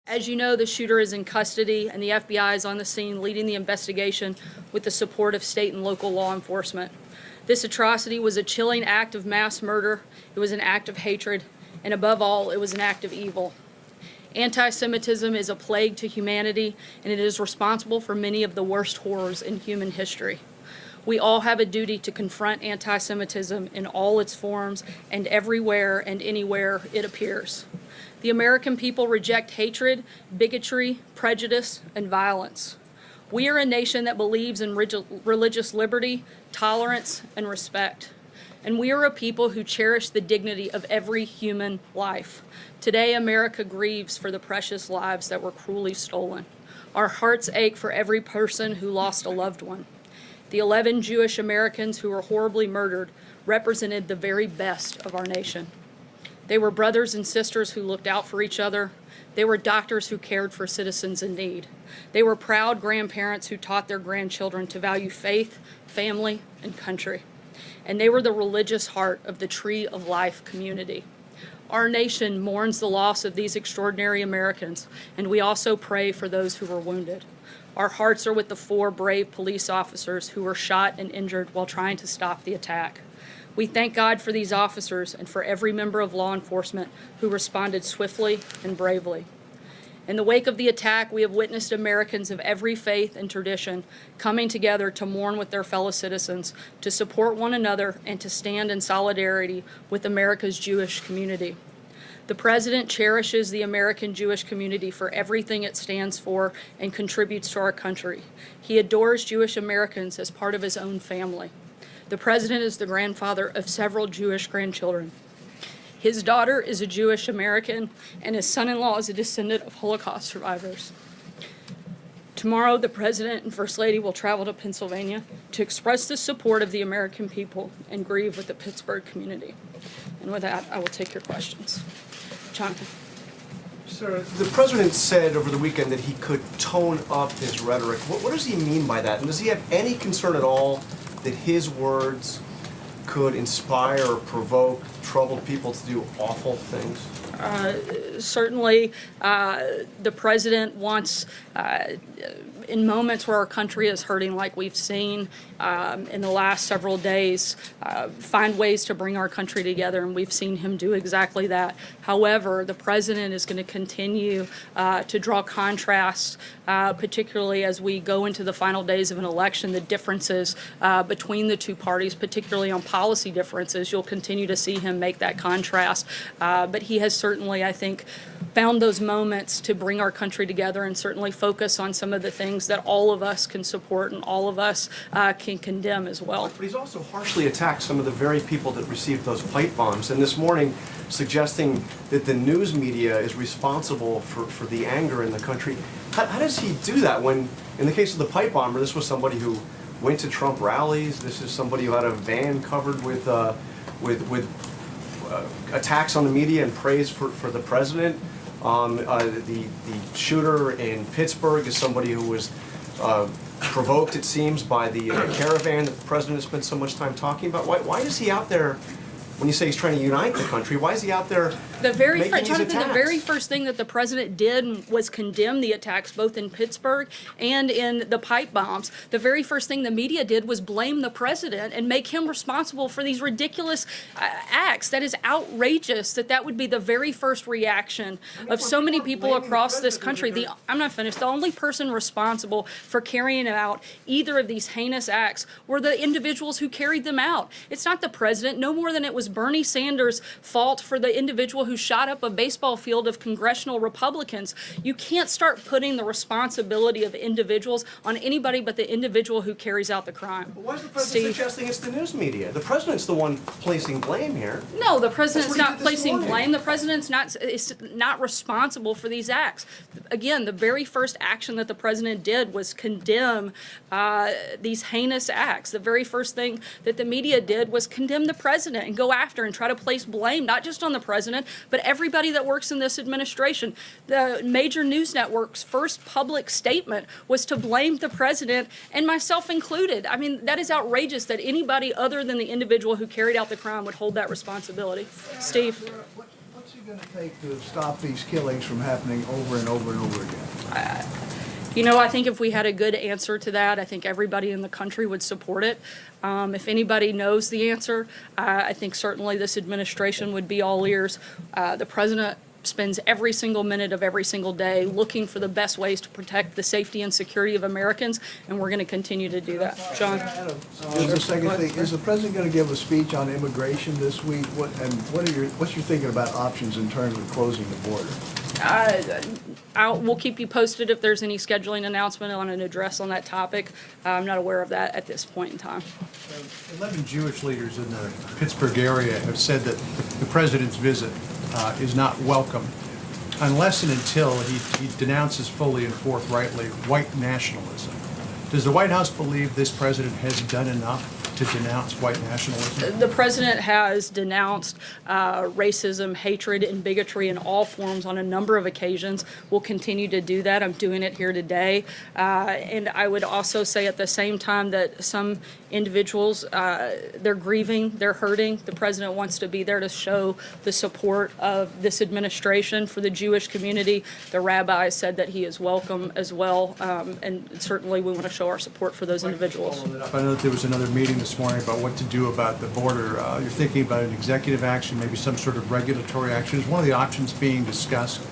As you know, the shooter is in custody and the FBI is on the scene leading the investigation with the support of state and local law enforcement. This atrocity was a chilling act of mass murder, it was an act of hatred, and above all, it was an act of evil. Anti-Semitism is a plague to humanity, and it is responsible for many of the worst horrors in human history. We all have a duty to confront anti-Semitism in all its forms and everywhere and anywhere it appears. The American people reject hatred, bigotry, prejudice, and violence. We are a nation that believes in religious liberty, tolerance, and respect. And we are a people who cherish the dignity of every human life. Today, America grieves for the precious lives that were cruelly stolen. Our hearts ache for every person who lost a loved one. The 11 Jewish Americans who were horribly murdered represented the very best of our nation. They were brothers and sisters who looked out for each other. They were doctors who cared for citizens in need. They were proud grandparents who taught their grandchildren to value faith, family, and country. And they were the religious heart of the Tree of Life community. Our nation mourns the loss of these extraordinary Americans, and we also pray for those who were wounded. Our hearts are with the 4 brave police officers who were shot and injured while trying to stop the attack. We thank God for these officers and for every member of law enforcement who responded swiftly and bravely. In the wake of the attack, we have witnessed Americans of every faith and tradition coming together to mourn with their fellow citizens, to support one another, and to stand in solidarity with America's Jewish community. The President cherishes the American Jewish community for everything it stands for and contributes to our country. He adores Jewish Americans as part of his own family. The President is the grandfather of several Jewish grandchildren. His daughter is a Jewish American, and his son-in-law is a descendant of Holocaust survivors. Tomorrow, the President and First Lady will travel to Pennsylvania to express the support of the American people and grieve with the Pittsburgh community. And with that, I will take your questions. Jonathan. Sir, the President said over the weekend that he could tone up his rhetoric. What does he mean by that? And does he have any concern at all that his words could inspire or provoke troubled people to do awful things? Certainly, the President wants, in moments where our country is hurting like we've seen in the last several days, find ways to bring our country together, and we've seen him do exactly that. However, the President is going to continue to draw contrasts, particularly as we go into the final days of an election, the differences between the two parties, particularly on policy differences. You'll continue to see him make that contrast, but he has certainly, I think, found those moments to bring our country together and certainly focus on some of the things that all of us can support and all of us can condemn as well. But he's also harshly attacked some of the very people that received those pipe bombs, and this morning suggesting that the news media is responsible for the anger in the country. How does he do that when, in the case of the pipe bomber, this was somebody who went to Trump rallies, this is somebody who had a van covered with attacks on the media and praise for the president. The shooter in Pittsburgh is somebody who was provoked, it seems, by the caravan that the president has spent so much time talking about. Why is he out there, when you say he's trying to unite the country, why is he out there making these attacks? The very first thing that the President did was condemn the attacks both in Pittsburgh and in the pipe bombs. The very first thing the media did was blame the President and make him responsible for these ridiculous acts. That is outrageous that would be the very first reaction of so many people across this country. I'm not finished. The only person responsible for carrying out either of these heinous acts were the individuals who carried them out. It's not the President, no more than it was Bernie Sanders' fault for the individual who shot up a baseball field of congressional Republicans. You can't start putting the responsibility of individuals on anybody but the individual who carries out the crime. But why is the President suggesting it's the news media? The President's the one placing blame here. No, the President's not placing blame. The President's not responsible for these acts. Again, the very first action that the President did was condemn these heinous acts. The very first thing that the media did was condemn the President and go after and try to place blame, not just on the President, but everybody that works in this administration. The major news networks' first public statement was to blame the President, and myself included. I mean, that is outrageous that anybody other than the individual who carried out the crime would hold that responsibility. Steve? What's he going to take to stop these killings from happening over and over and over again? You know, I think if we had a good answer to that, I think everybody in the country would support it. If anybody knows the answer, I think certainly this administration would be all ears. The president spends every single minute of every single day looking for the best ways to protect the safety and security of Americans, and we're going to continue to do that. John? There's a second thing. Is the president going to give a speech on immigration this week? What's your thinking about options in terms of closing the border? We'll keep you posted if there's any scheduling announcement on an address on that topic. I'm not aware of that at this point in time. 11 Jewish leaders in the Pittsburgh area have said that the president's visit is not welcome unless and until he denounces fully and forthrightly white nationalism. Does the White House believe this president has done enough to denounce white nationalism? The president has denounced racism, hatred, and bigotry in all forms on a number of occasions. We'll continue to do that. I'm doing it here today. And I would also say at the same time that some individuals, they're grieving, they're hurting. The president wants to be there to show the support of this administration for the Jewish community. The rabbi said that he is welcome as well. And certainly we want to show our support for those individuals. I know that there was another meeting this morning about what to do about the border. You're thinking about an executive action, maybe some sort of regulatory action. Is one of the options being discussed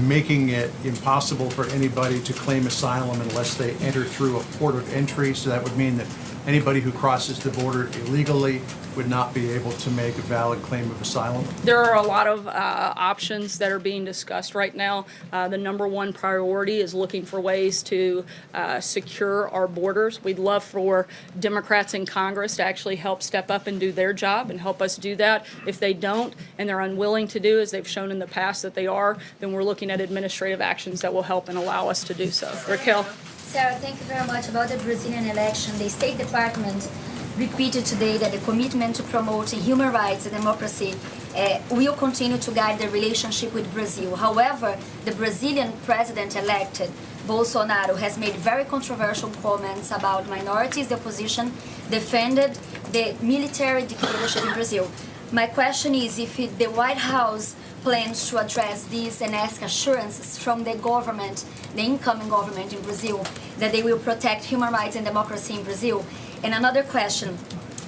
making it impossible for anybody to claim asylum unless they enter through a port of entry? So that would mean that anybody who crosses the border illegally would not be able to make a valid claim of asylum? There are a lot of options that are being discussed right now. The number one priority is looking for ways to secure our borders. We'd love for Democrats in Congress to actually help step up and do their job and help us do that. If they don't, and they're unwilling to do, as they've shown in the past that they are, then we're looking at administrative actions that will help and allow us to do so. Raquel? Sarah, thank you very much. About the Brazilian election, the State Department repeated today that the commitment to promoting human rights and democracy will continue to guide the relationship with Brazil. However, the Brazilian president-elect, Bolsonaro, has made very controversial comments about minorities. The opposition defended the military dictatorship in Brazil. My question is if the White House plans to address this and ask assurances from the government, the incoming government in Brazil, that they will protect human rights and democracy in Brazil. And another question,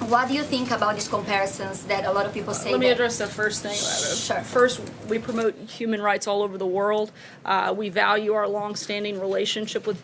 what do you think about these comparisons that a lot of people say? Let me address the first thing. Sure. First, we promote human rights all over the world. We value our long-standing relationship with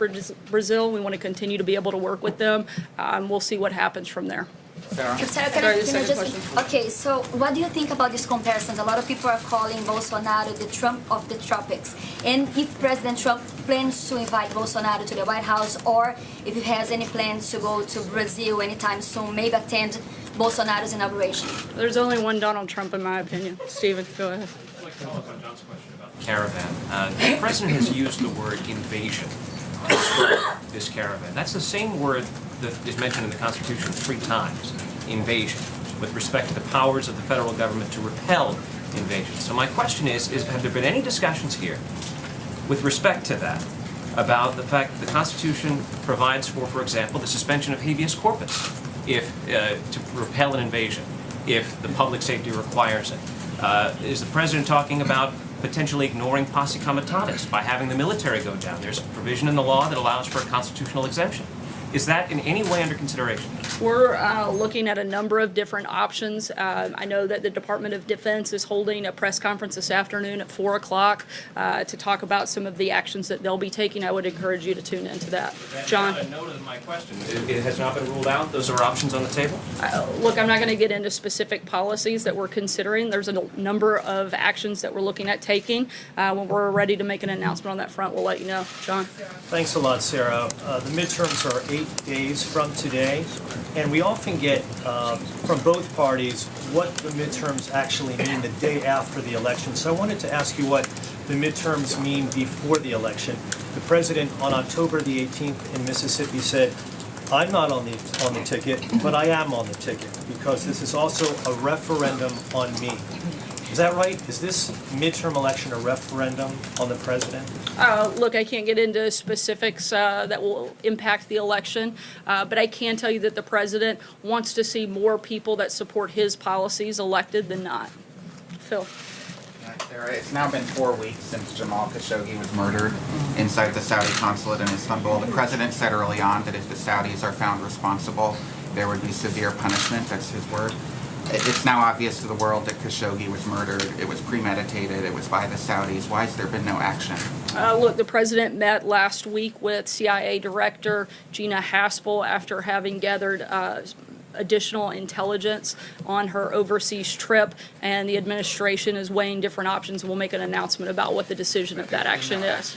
Brazil. We want to continue to be able to work with them. We'll see what happens from there. Sarah, Sorry, the second question. Okay, so what do you think about these comparisons? A lot of people are calling Bolsonaro the Trump of the tropics. And if President Trump plans to invite Bolsonaro to the White House, or if he has any plans to go to Brazil anytime soon, maybe attend Bolsonaro's inauguration? There's only one Donald Trump, in my opinion. Stephen, go ahead. I'd like to follow up on John's question about the caravan. The president has used the word invasion to describe this caravan. That's the same word that is mentioned in the Constitution 3 times, invasion, with respect to the powers of the federal government to repel invasion. So my question is have there been any discussions here with respect to that about the fact that the Constitution provides for example, the suspension of habeas corpus if to repel an invasion, if the public safety requires it? Is the president talking about potentially ignoring posse comitatus by having the military go down? There's a provision in the law that allows for a constitutional exemption. Is that in any way under consideration? We're looking at a number of different options. I know that the Department of Defense is holding a press conference this afternoon at 4 o'clock to talk about some of the actions that they'll be taking. I would encourage you to tune into that. John? A note of my question. It has not been ruled out. Those are options on the table? Look, I'm not going to get into specific policies that we're considering. There's a number of actions that we're looking at taking. When we're ready to make an announcement on that front, we'll let you know. John? Thanks a lot, Sarah. The midterms are 8 days from today, and we often get from both parties what the midterms actually mean the day after the election. So I wanted to ask you what the midterms mean before the election. The president on October the 18th in Mississippi said, I'm not on the ticket, but I am on the ticket because this is also a referendum on me. Is that right? Is this midterm election a referendum on the president? Look, I can't get into specifics that will impact the election, but I can tell you that the president wants to see more people that support his policies elected than not. Phil. Sarah, it's now been 4 weeks since Jamal Khashoggi was murdered inside the Saudi consulate in Istanbul. The president said early on that if the Saudis are found responsible, there would be severe punishment. That's his word. It's now obvious to the world that Khashoggi was murdered. It was premeditated. It was by the Saudis. Why has there been no action? Look, the president met last week with CIA Director Gina Haspel after having gathered additional intelligence on her overseas trip, and the administration is weighing different options and will make an announcement about what the decision of that action is.